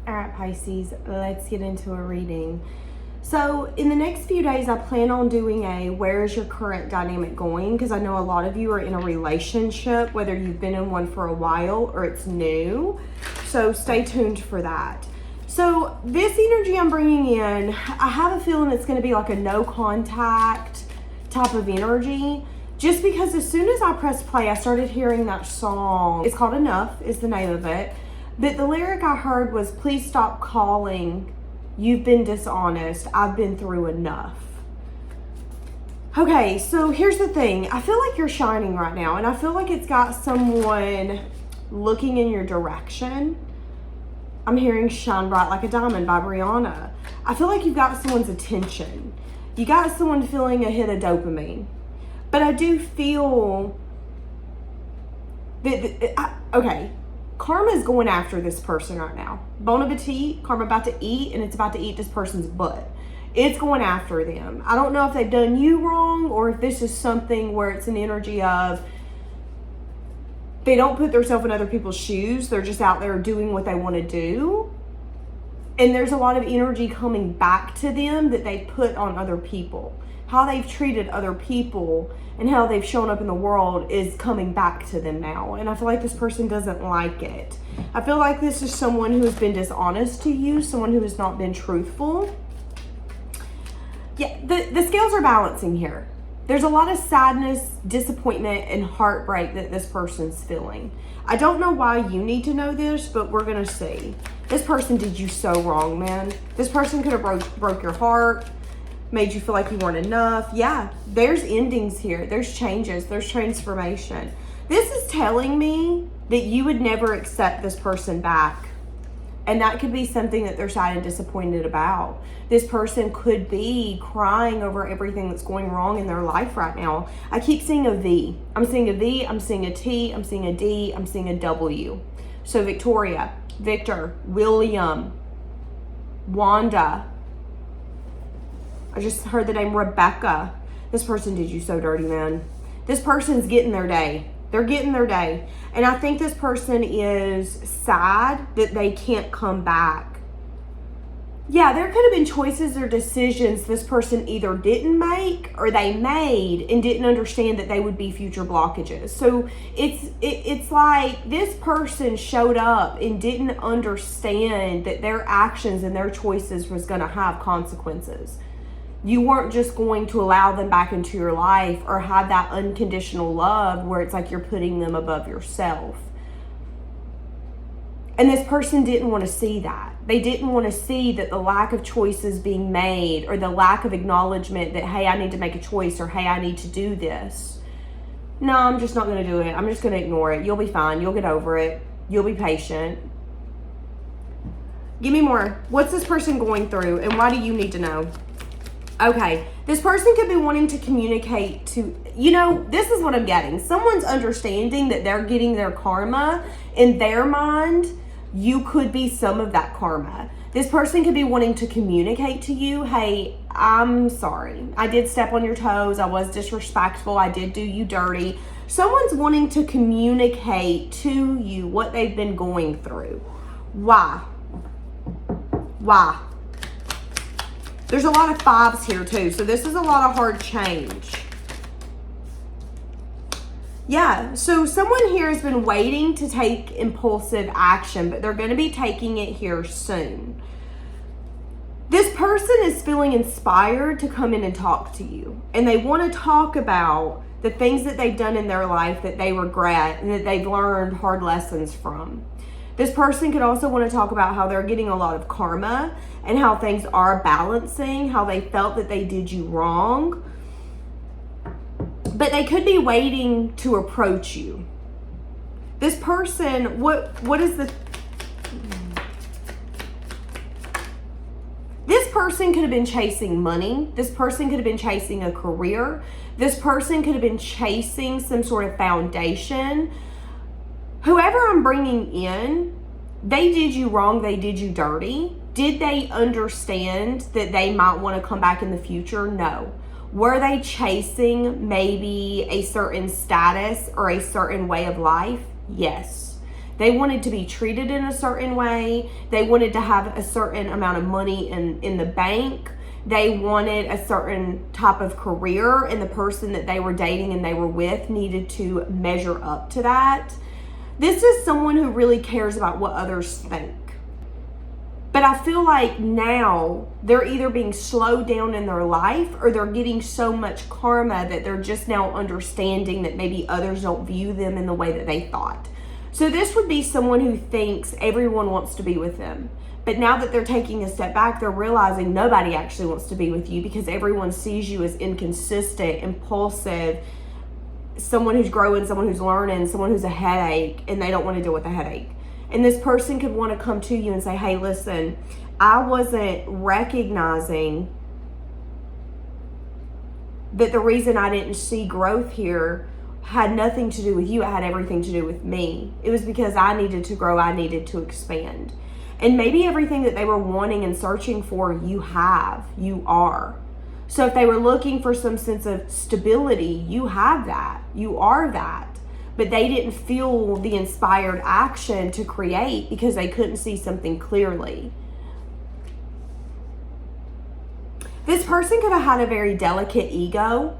All right, Pisces, let's get into a reading. So in the next few days, I plan on doing a where is your current dynamic going? Because I know a lot of you are in a relationship, whether you've been in one for a while or it's new. So stay tuned for that. So this energy I'm bringing in, I have a feeling it's going to be like a no contact type of energy. Just because as soon as I pressed play, I started hearing that song. It's called Enough is the name of it. But the lyric I heard was, please stop calling. You've been dishonest. I've been through enough. Okay, so here's the thing. I feel like you're shining right now, and I feel like it's got someone looking in your direction. I'm hearing Shine Bright Like a Diamond by Brianna. I feel like you've got someone's attention. You got someone feeling a hit of dopamine. But I do feel that, okay, karma is going after this person right now. Bon appetit, karma about to eat, and it's about to eat this person's butt. It's going after them. I don't know if they've done you wrong or if this is something where it's an energy of they don't put themselves in other people's shoes. They're just out there doing what they want to do. And there's a lot of energy coming back to them that they put on other people. How they've treated other people and how they've shown up in the world is coming back to them now. And I feel like this person doesn't like it. I feel like this is someone who has been dishonest to you, someone who has not been truthful. Yeah, the scales are balancing here. There's a lot of sadness, disappointment, and heartbreak that this person's feeling. I don't know why you need to know this, but we're going to see. This person did you so wrong, man. This person could have broke your heart, made you feel like you weren't enough. Yeah, there's endings here. There's changes. There's transformation. This is telling me that you would never accept this person back. And that could be something that they're sad and disappointed about. This person could be crying over everything that's going wrong in their life right now. I keep seeing a V. I'm seeing a V, I'm seeing a T, I'm seeing a D, I'm seeing a W. So Victoria, Victor, William, Wanda. I just heard the name Rebecca. This person did you so dirty, man. This person's getting their day. They're getting their day. And I think this person is sad that they can't come back. Yeah, there could have been choices or decisions this person either didn't make or they made and didn't understand that they would be future blockages. So it's like this person showed up and didn't understand that their actions and their choices was going to have consequences. You weren't just going to allow them back into your life or have that unconditional love where it's like you're putting them above yourself. And this person didn't want to see that. They didn't want to see that the lack of choices being made or the lack of acknowledgement that, hey, I need to make a choice or, hey, I need to do this. No, I'm just not going to do it. I'm just going to ignore it. You'll be fine. You'll get over it. You'll be patient. Give me more. What's this person going through and why do you need to know? Okay, this person could be wanting to communicate to, this is what I'm getting. Someone's understanding that they're getting their karma. In their mind, you could be some of that karma. This person could be wanting to communicate to you, hey, I'm sorry. I did step on your toes. I was disrespectful. I did do you dirty. Someone's wanting to communicate to you what they've been going through. Why? Why? There's a lot of fives here too, so this is a lot of hard change. Yeah, so someone here has been waiting to take impulsive action, but they're going to be taking it here soon. This person is feeling inspired to come in and talk to you, and they want to talk about the things that they've done in their life that they regret and that they've learned hard lessons from. This person could also want to talk about how they're getting a lot of karma and how things are balancing, how they felt that they did you wrong. But they could be waiting to approach you. This person, what is the... This person could have been chasing money. This person could have been chasing a career. This person could have been chasing some sort of foundation. Whoever I'm bringing in, they did you wrong, they did you dirty. Did they understand that they might want to come back in the future? No. Were they chasing maybe a certain status or a certain way of life? Yes. They wanted to be treated in a certain way. They wanted to have a certain amount of money in the bank. They wanted a certain type of career, and the person that they were dating and they were with needed to measure up to that. This is someone who really cares about what others think. But I feel like now they're either being slowed down in their life, or they're getting so much karma that they're just now understanding that maybe others don't view them in the way that they thought. So this would be someone who thinks everyone wants to be with them. But now that they're taking a step back, they're realizing nobody actually wants to be with you, because everyone sees you as inconsistent, impulsive, someone who's growing, someone who's learning, someone who's a headache, and they don't want to deal with a headache. And this person could want to come to you and say, hey, listen, I wasn't recognizing that the reason I didn't see growth here had nothing to do with you. It had everything to do with me. It was because I needed to grow. I needed to expand. And maybe everything that they were wanting and searching for, you have, you are. So if they were looking for some sense of stability, you have that, you are that. But they didn't feel the inspired action to create because they couldn't see something clearly. This person could have had a very delicate ego.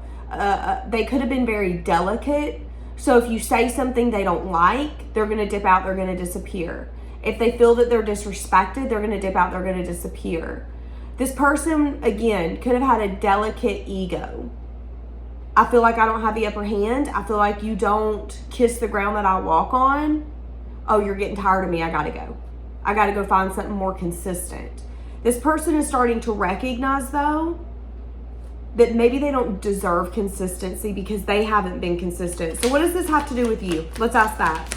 They could have been very delicate. So if you say something they don't like, they're going to dip out, they're going to disappear. If they feel that they're disrespected, they're going to dip out, they're going to disappear. This person, again, could have had a delicate ego. I feel like I don't have the upper hand. I feel like you don't kiss the ground that I walk on. Oh, you're getting tired of me. I got to go. I got to go find something more consistent. This person is starting to recognize, though, that maybe they don't deserve consistency because they haven't been consistent. So what does this have to do with you? Let's ask that.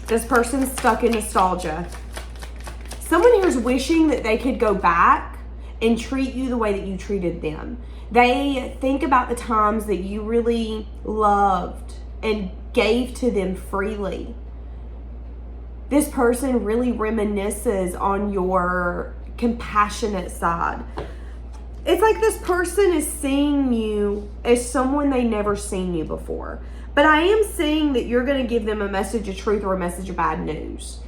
This person's stuck in nostalgia. Someone here is wishing that they could go back and treat you the way that you treated them. They think about the times that you really loved and gave to them freely. This person really reminisces on your compassionate side. It's like this person is seeing you as someone they never seen you before. But I am seeing that you're going to give them a message of truth or a message of bad news.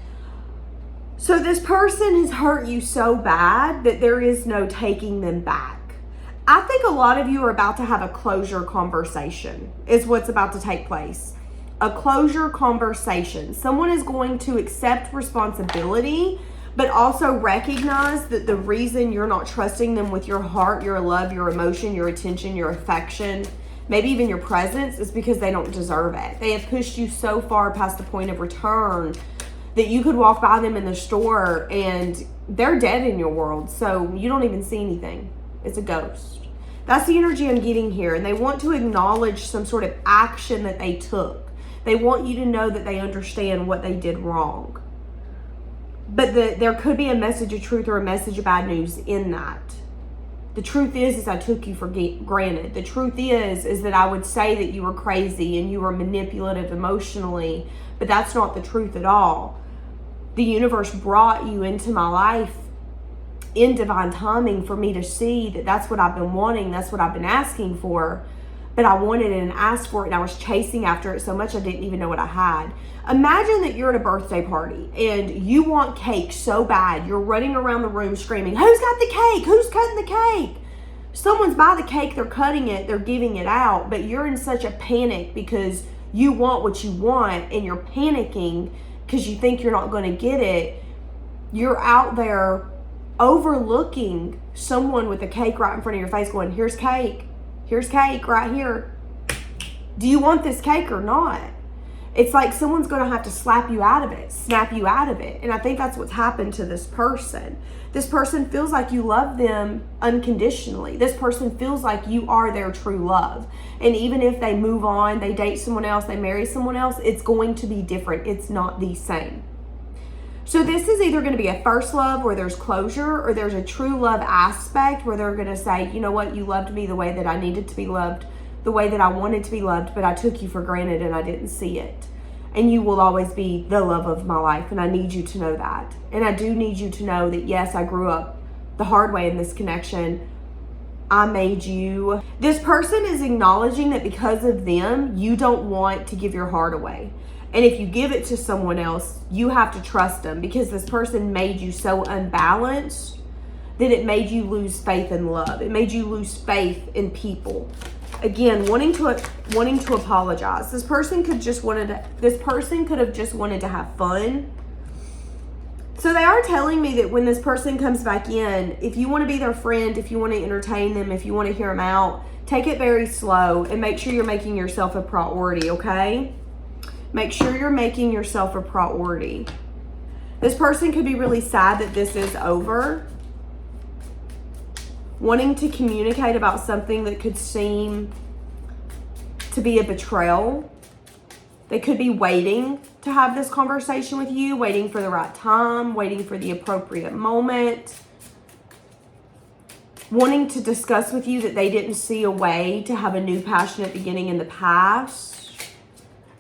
So this person has hurt you so bad that there is no taking them back. I think a lot of you are about to have a closure conversation is what's about to take place. A closure conversation. Someone is going to accept responsibility, but also recognize that the reason you're not trusting them with your heart, your love, your emotion, your attention, your affection, maybe even your presence, is because they don't deserve it. They have pushed you so far past the point of return that you could walk by them in the store and they're dead in your world. So you don't even see anything. It's a ghost. That's the energy I'm getting here. And they want to acknowledge some sort of action that they took. They want you to know that they understand what they did wrong. But there could be a message of truth or a message of bad news in that. The truth is I took you for granted. The truth is that I would say that you were crazy and you were manipulative emotionally, but that's not the truth at all. The universe brought you into my life in divine timing for me to see that that's what I've been wanting, that's what I've been asking for, but I wanted it and asked for it, and I was chasing after it so much I didn't even know what I had. Imagine that you're at a birthday party and you want cake so bad, you're running around the room screaming, who's got the cake? Who's cutting the cake? Someone's by the cake, they're cutting it, they're giving it out, but you're in such a panic because you want what you want and you're panicking because you think you're not going to get it. You're out there overlooking someone with a cake right in front of your face going, here's cake right here. Do you want this cake or not? It's like someone's going to have to slap you out of it, snap you out of it. And I think that's what's happened to this person. This person feels like you love them unconditionally. This person feels like you are their true love. And even if they move on, they date someone else, they marry someone else, it's going to be different. It's not the same. So this is either going to be a first love where there's closure, or there's a true love aspect where they're going to say, you know what, you loved me the way that I needed to be loved, the way that I wanted to be loved, but I took you for granted and I didn't see it. And you will always be the love of my life, and I need you to know that. And I do need you to know that, yes, I grew up the hard way in this connection. I made you. This person is acknowledging that because of them, you don't want to give your heart away. And if you give it to someone else, you have to trust them, because this person made you so unbalanced that it made you lose faith in love. It made you lose faith in people. Again, wanting to apologize. This person could have just wanted to have fun. So they are telling me that when this person comes back in, if you want to be their friend, if you want to entertain them, if you want to hear them out, take it very slow and make sure you're making yourself a priority, okay? Make sure you're making yourself a priority. This person could be really sad that this is over, wanting to communicate about something that could seem to be a betrayal. They could be waiting to have this conversation with you, waiting for the right time, waiting for the appropriate moment, wanting to discuss with you that they didn't see a way to have a new passionate beginning in the past.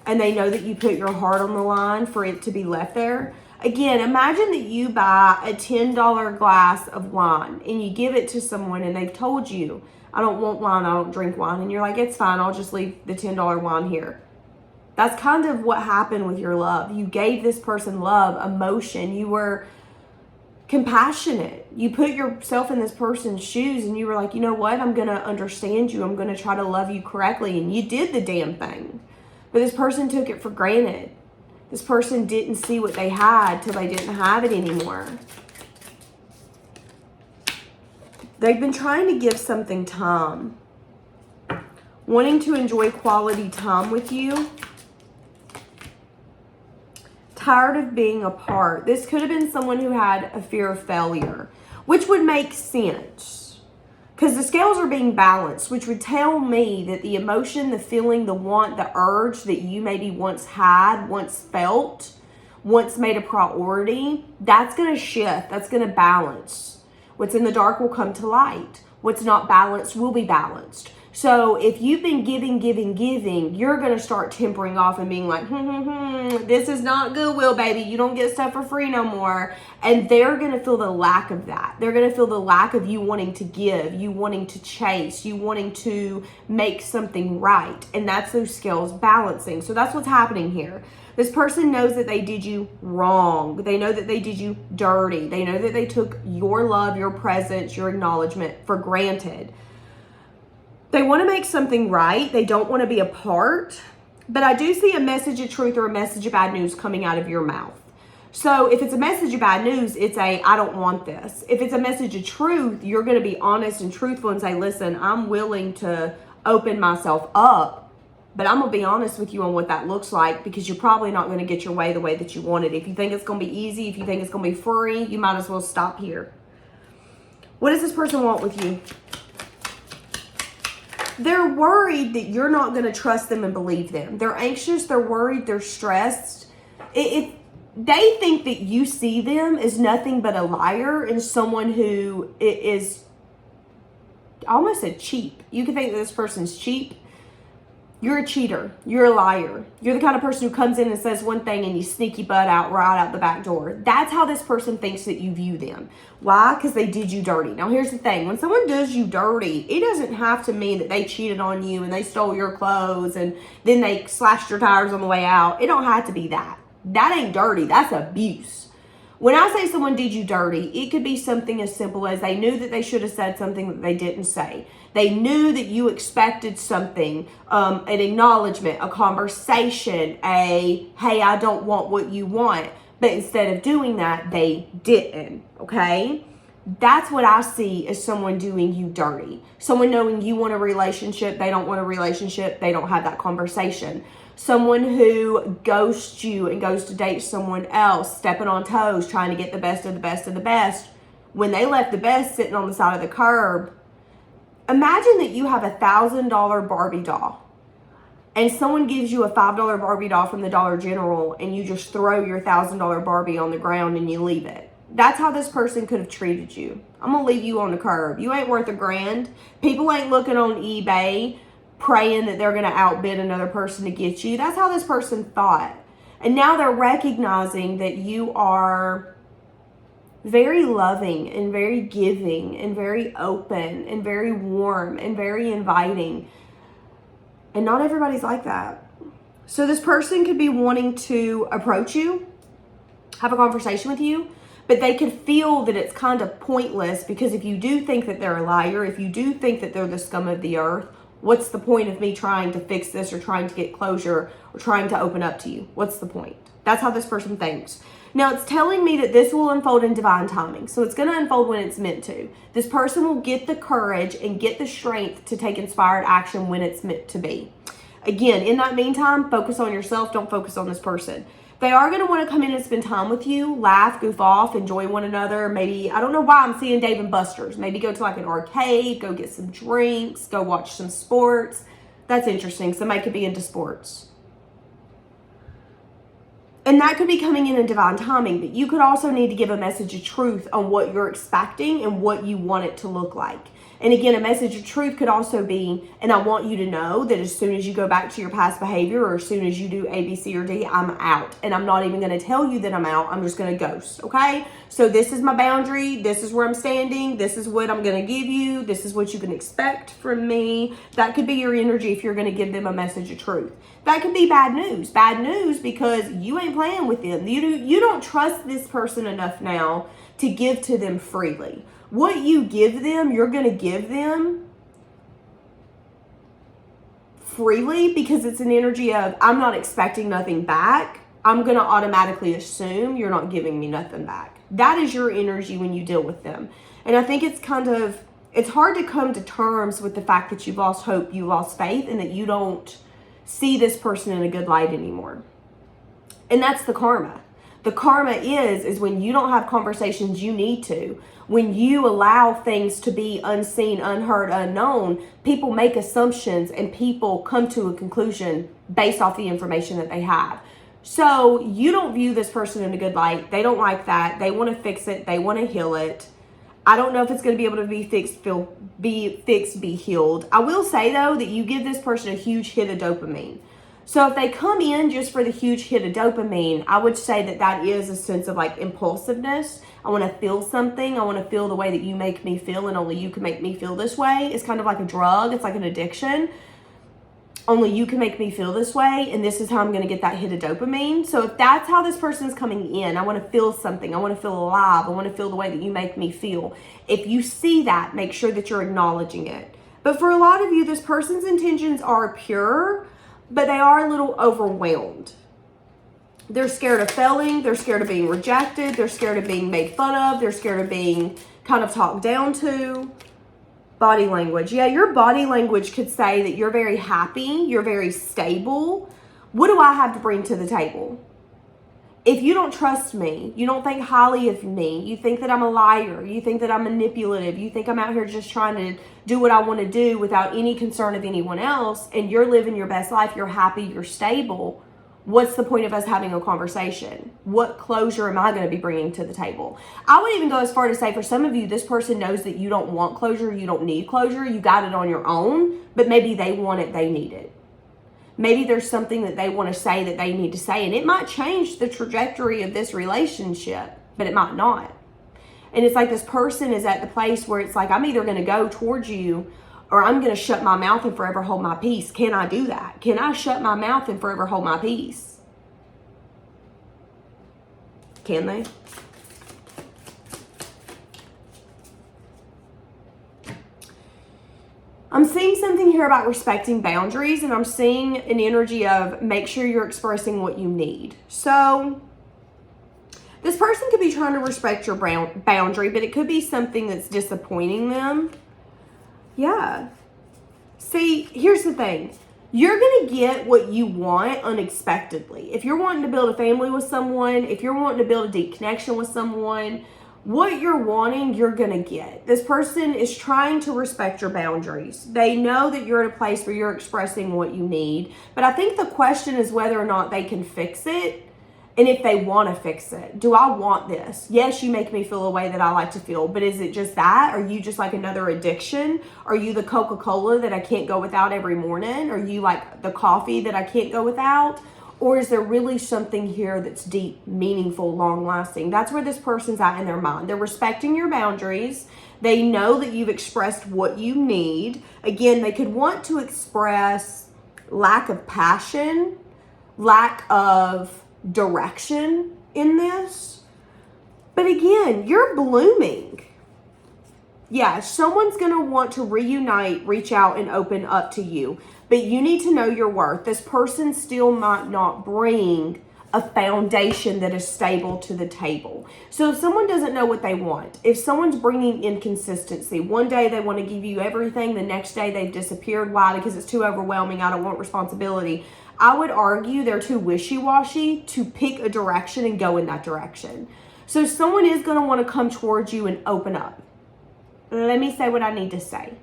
And they know that you put your heart on the line for it to be left there. Again, imagine that you buy a $10 glass of wine and you give it to someone and they've told you, I don't want wine, I don't drink wine. And you're like, it's fine, I'll just leave the $10 wine here. That's kind of what happened with your love. You gave this person love, emotion. You were compassionate. You put yourself in this person's shoes and you were like, you know what? I'm going to understand you. I'm going to try to love you correctly. And you did the damn thing. But this person took it for granted. This person didn't see what they had till they didn't have it anymore. They've been trying to give something time. Wanting to enjoy quality time with you. Tired of being apart. This could have been someone who had a fear of failure, which would make sense because the scales are being balanced, which would tell me that the emotion, the feeling, the want, the urge that you maybe once had, once felt, once made a priority, that's going to shift. That's going to balance. What's in the dark will come to light. What's not balanced will be balanced. So if you've been giving, you're going to start tempering off and being like, this is not Goodwill, baby. You don't get stuff for free no more. And they're going to feel the lack of that. They're going to feel the lack of you wanting to give, you wanting to chase, you wanting to make something right. And that's those scales balancing. So that's what's happening here. This person knows that they did you wrong. They know that they did you dirty. They know that they took your love, your presence, your acknowledgement for granted. They want to make something right. They don't want to be apart. But I do see a message of truth or a message of bad news coming out of your mouth. So if it's a message of bad news, it's a, I don't want this. If it's a message of truth, you're going to be honest and truthful and say, listen, I'm willing to open myself up, but I'm going to be honest with you on what that looks like, because you're probably not going to get your way the way that you want it. If you think it's going to be easy, if you think it's going to be free, you might as well stop here. What does this person want with you? They're worried that you're not going to trust them and believe them. They're anxious, they're worried, they're stressed. They think that you see them as nothing but a liar and someone who is almost a cheap. You can think that this person's cheap. You're a cheater. You're a liar. You're the kind of person who comes in and says one thing and you sneak your butt out right out the back door. That's how this person thinks that you view them. Why? Because they did you dirty. Now, here's the thing. When someone does you dirty, it doesn't have to mean that they cheated on you and they stole your clothes and then they slashed your tires on the way out. It don't have to be that. That ain't dirty. That's abuse. When I say someone did you dirty, it could be something as simple as they knew that they should have said something that they didn't say. They knew that you expected something, an acknowledgement, a conversation, hey, I don't want what you want. But instead of doing that, they didn't, okay? That's what I see as someone doing you dirty. Someone knowing you want a relationship, they don't want a relationship, they don't have that conversation. Someone who ghosts you and goes to date someone else, stepping on toes, trying to get the best of the best of the best. When they left the best sitting on the side of the curb, imagine that you have $1,000 Barbie doll and someone gives you a $5 Barbie doll from the Dollar General and you just throw your $1,000 Barbie on the ground and you leave it. That's how this person could have treated you. I'm going to leave you on the curb. You ain't worth $1,000. People ain't looking on eBay praying that they're going to outbid another person to get you. That's how this person thought. And now they're recognizing that you are very loving and very giving and very open and very warm and very inviting. And not everybody's like that. So this person could be wanting to approach you, have a conversation with you, but they could feel that it's kind of pointless, because if you do think that they're a liar, if you do think that they're the scum of the earth, what's the point of me trying to fix this or trying to get closure or trying to open up to you? What's the point? That's how this person thinks. Now, it's telling me that this will unfold in divine timing. So it's going to unfold when it's meant to. This person will get the courage and get the strength to take inspired action when it's meant to be. Again, in that meantime, focus on yourself. Don't focus on this person. They are going to want to come in and spend time with you, laugh, goof off, enjoy one another. Maybe, I don't know why I'm seeing Dave and Buster's. Maybe go to like an arcade, go get some drinks, go watch some sports. That's interesting. Somebody could be into sports. And that could be coming in divine timing, but you could also need to give a message of truth on what you're expecting and what you want it to look like. And again, a message of truth could also be, and I want you to know that as soon as you go back to your past behavior, or as soon as you do A, B, C, or D, I'm out. And I'm not even going to tell you that I'm out. I'm just going to ghost, okay? So this is my boundary. This is where I'm standing. This is what I'm going to give you. This is what you can expect from me. That could be your energy if you're going to give them a message of truth. That could be bad news. Bad news because you ain't playing with them. You don't trust this person enough now to give to them freely. What you give them, you're going to give them freely because it's an energy of, I'm not expecting nothing back. I'm going to automatically assume you're not giving me nothing back. That is your energy when you deal with them. And I think it's hard to come to terms with the fact that you've lost hope, you lost faith, and that you don't see this person in a good light anymore. And that's the karma. The karma is when you don't have conversations you need to, when you allow things to be unseen, unheard, unknown, people make assumptions and people come to a conclusion based off the information that they have. So you don't view this person in a good light. They don't like that. They want to fix it. They want to heal it. I don't know if it's going to be able to be healed. I will say though that you give this person a huge hit of dopamine. So if they come in just for the huge hit of dopamine, I would say that is a sense of like impulsiveness. I want to feel something. I want to feel the way that you make me feel, and only you can make me feel this way. It's kind of like a drug. It's like an addiction. Only you can make me feel this way, and this is how I'm going to get that hit of dopamine. So if that's how this person's coming in, I want to feel something. I want to feel alive. I want to feel the way that you make me feel. If you see that, make sure that you're acknowledging it. But for a lot of you, this person's intentions are pure, but they are a little overwhelmed. They're scared of failing. They're scared of being rejected. They're scared of being made fun of. They're scared of being kind of talked down to. Body language. Yeah, your body language could say that you're very happy. You're very stable. What do I have to bring to the table? If you don't trust me, you don't think highly of me, you think that I'm a liar, you think that I'm manipulative, you think I'm out here just trying to do what I want to do without any concern of anyone else, and you're living your best life, you're happy, you're stable, what's the point of us having a conversation? What closure am I going to be bringing to the table? I would even go as far to say for some of you, this person knows that you don't want closure, you don't need closure, you got it on your own, but maybe they want it, they need it. Maybe there's something that they want to say that they need to say, and it might change the trajectory of this relationship, but it might not. And it's like this person is at the place where it's like, I'm either going to go towards you or I'm going to shut my mouth and forever hold my peace. Can I do that? Can I shut my mouth and forever hold my peace? Can they? I'm seeing something here about respecting boundaries, and I'm seeing an energy of make sure you're expressing what you need. So this person could be trying to respect your boundary, but it could be something that's disappointing them. Yeah. See, here's the thing. You're going to get what you want unexpectedly. If you're wanting to build a family with someone, if you're wanting to build a deep connection with someone, what you're wanting, you're going to get. This person is trying to respect your boundaries. They know that you're at a place where you're expressing what you need. But I think the question is whether or not they can fix it and if they want to fix it. Do I want this? Yes, you make me feel a way that I like to feel, but is it just that? Are you just like another addiction? Are you the Coca-Cola that I can't go without every morning? Are you like the coffee that I can't go without? Or is there really something here that's deep, meaningful, long-lasting? That's where this person's at in their mind. They're respecting your boundaries. They know that you've expressed what you need. Again, they could want to express lack of passion, lack of direction in this. But again, you're blooming. Yeah, someone's going to want to reunite, reach out, and open up to you. But you need to know your worth. This person still might not bring a foundation that is stable to the table. So if someone doesn't know what they want, if someone's bringing inconsistency, one day they want to give you everything, the next day they've disappeared. Why? Because it's too overwhelming. I don't want responsibility. I would argue they're too wishy-washy to pick a direction and go in that direction. So someone is going to want to come towards you and open up. Let me say what I need to say.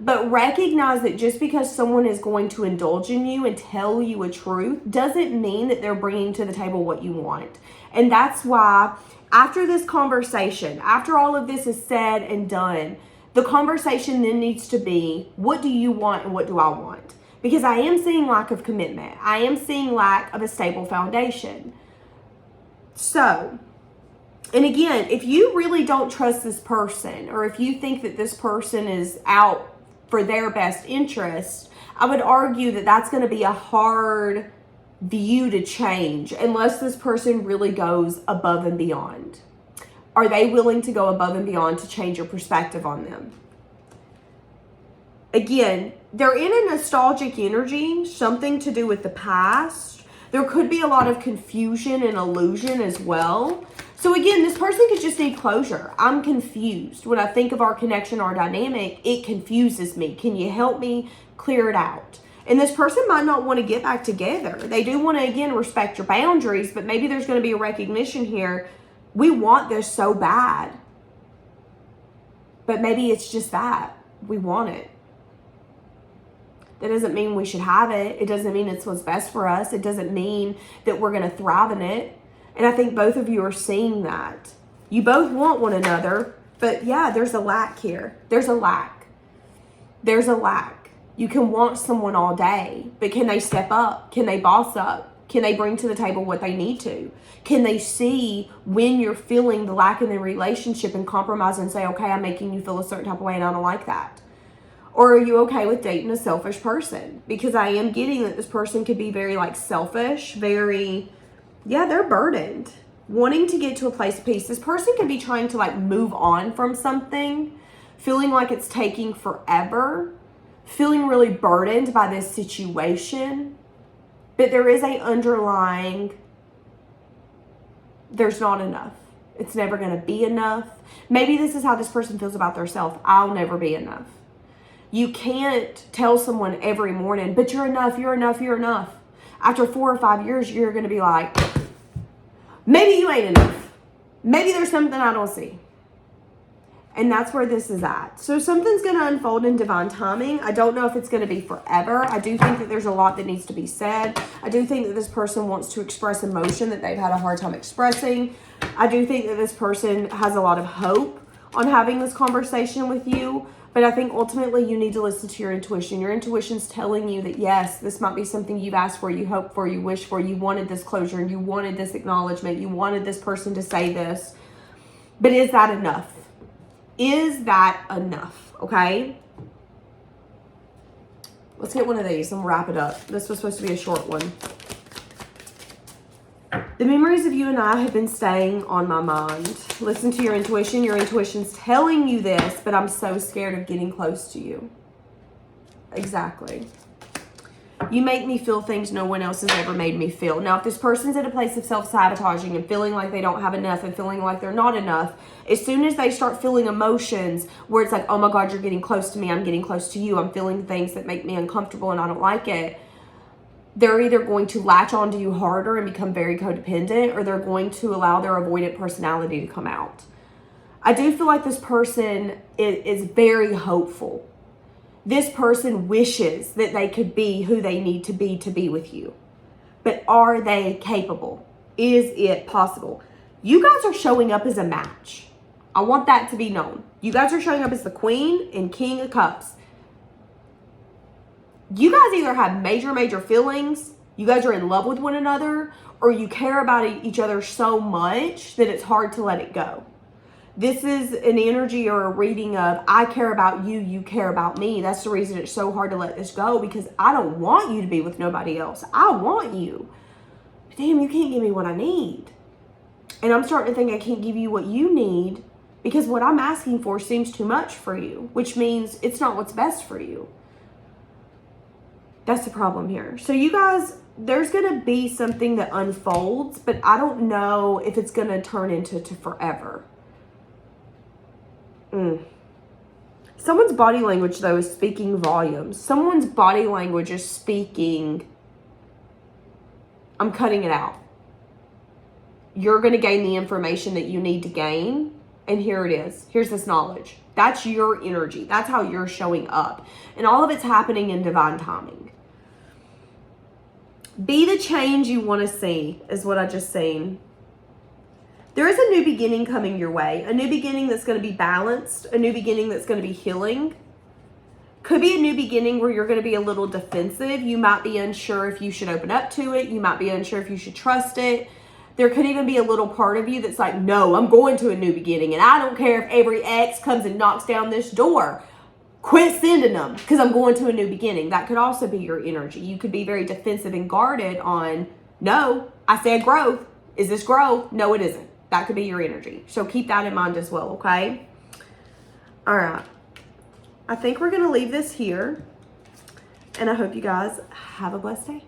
But recognize that just because someone is going to indulge in you and tell you a truth doesn't mean that they're bringing to the table what you want. And that's why after this conversation, after all of this is said and done, the conversation then needs to be, what do you want and what do I want? Because I am seeing lack of commitment. I am seeing lack of a stable foundation. So, and again, if you really don't trust this person, or if you think that this person is out for their best interest, I would argue that that's going to be a hard view to change unless this person really goes above and beyond. Are they willing to go above and beyond to change your perspective on them? Again, they're in a nostalgic energy, something to do with the past. There could be a lot of confusion and illusion as well. So again, this person could just need closure. I'm confused. When I think of our connection, our dynamic, it confuses me. Can you help me clear it out? And this person might not want to get back together. They do want to, again, respect your boundaries, but maybe there's going to be a recognition here. We want this so bad. But maybe it's just that. We want it. That doesn't mean we should have it. It doesn't mean it's what's best for us. It doesn't mean that we're going to thrive in it. And I think both of you are seeing that. You both want one another, but yeah, there's a lack here. There's a lack. There's a lack. You can want someone all day, but can they step up? Can they boss up? Can they bring to the table what they need to? Can they see when you're feeling the lack in the relationship and compromise and say, okay, I'm making you feel a certain type of way and I don't like that? Or are you okay with dating a selfish person? Because I am getting that this person could be very selfish, very... yeah, they're burdened, wanting to get to a place of peace. This person could be trying to move on from something, feeling like it's taking forever, feeling really burdened by this situation. But there is a underlying, there's not enough. It's never going to be enough. Maybe this is how this person feels about themselves. I'll never be enough. You can't tell someone every morning, but you're enough, you're enough, you're enough. After 4 or 5 years, you're going to be like, maybe you ain't enough. Maybe there's something I don't see. And that's where this is at. So something's going to unfold in divine timing. I don't know if it's going to be forever. I do think that there's a lot that needs to be said. I do think that this person wants to express emotion that they've had a hard time expressing. I do think that this person has a lot of hope on having this conversation with you. But I think ultimately you need to listen to your intuition. Your intuition's telling you that, yes, this might be something you've asked for, you hoped for, you wished for, you wanted this closure, and you wanted this acknowledgement, you wanted this person to say this. But is that enough? Is that enough? Okay? Let's get one of these and wrap it up. This was supposed to be a short one. The memories of you and I have been staying on my mind. Listen to your intuition. Your intuition's telling you this, but I'm so scared of getting close to you. Exactly. You make me feel things no one else has ever made me feel. Now, if this person's at a place of self-sabotaging and feeling like they don't have enough and feeling like they're not enough, as soon as they start feeling emotions where it's like, oh my God, you're getting close to me, I'm getting close to you, I'm feeling things that make me uncomfortable and I don't like it, they're either going to latch onto you harder and become very codependent, or they're going to allow their avoidant personality to come out. I do feel like this person is very hopeful. This person wishes that they could be who they need to be with you. But are they capable? Is it possible? You guys are showing up as a match. I want that to be known. You guys are showing up as the Queen and King of Cups. You guys either have major feelings, you guys are in love with one another, or you care about each other so much that it's hard to let it go. This is an energy or a reading of, I care about you, you care about me. That's the reason it's so hard to let this go, because I don't want you to be with nobody else. I want you. damn, you can't give me what I need. And I'm starting to think I can't give you what you need because what I'm asking for seems too much for you, which means it's not what's best for you. That's the problem here. So you guys, there's going to be something that unfolds, but I don't know if it's going to turn into forever. Someone's body language, though, is speaking volumes. Someone's body language is speaking, I'm cutting it out. You're going to gain the information that you need to gain. And here it is. Here's this knowledge. That's your energy. That's how you're showing up. And all of it's happening in divine timing. Be the change you want to see is what I just seen. There is a new beginning coming your way. A new beginning that's going to be balanced. A new beginning that's going to be healing. Could be a new beginning where you're going to be a little defensive. You might be unsure if you should open up to it. You might be unsure if you should trust it. There could even be a little part of you that's like, no, I'm going to a new beginning. And I don't care if every ex comes and knocks down this door. Quit sending them because I'm going to a new beginning. That could also be your energy. You could be very defensive and guarded on, no, I said growth. Is this growth? No, it isn't. That could be your energy. So keep that in mind as well, okay? All right. I think we're going to leave this here. And I hope you guys have a blessed day.